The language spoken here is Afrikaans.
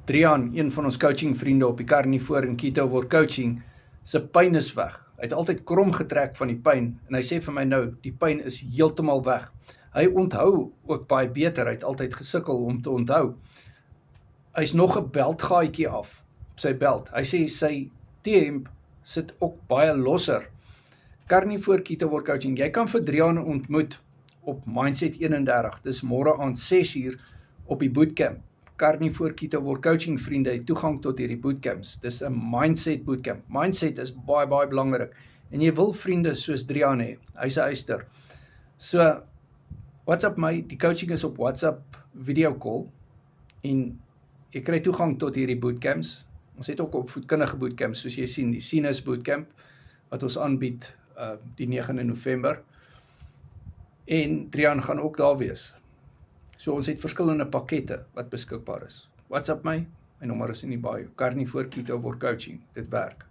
Drian, een van ons coaching vriende op die Carnivore in Keto Word Coaching, sy pyn is weg. Hy het altyd krom getrek van die pyn en hy sê vir my nou, die pyn is heeltemal weg. Hy onthou ook baie beter, hy het altyd gesukkel om te onthou. Hy's nog 'n beltgaatjie af op sy belt. Hy sê sy T-hemp sit ook baie losser. Carnivore Keto Word Coaching, jy kan vir Drian ontmoet op Mindset 31, dis môre aand 6uur op die bootcamp. Carnivore Keto Word Coaching vriende het toegang tot hierdie bootcamps. Dis 'n mindset bootcamp. Mindset is baie belangrik. En jy wil vriende soos Drian hê. Hy's 'n eyster. So, WhatsApp my, die coaching is op WhatsApp video call en jy kry toegang tot hierdie bootcamps. Ons het ook opvoedkundige bootcamps, soos jy sien, die Sinus bootcamp wat ons aanbied die 9de November. En Drian gaan ook daar wees. So ons het verskillende pakkette wat beskikbaar is. WhatsApp my, my nommer is in die bio. Carnivore Keto Word Coaching, dit werk.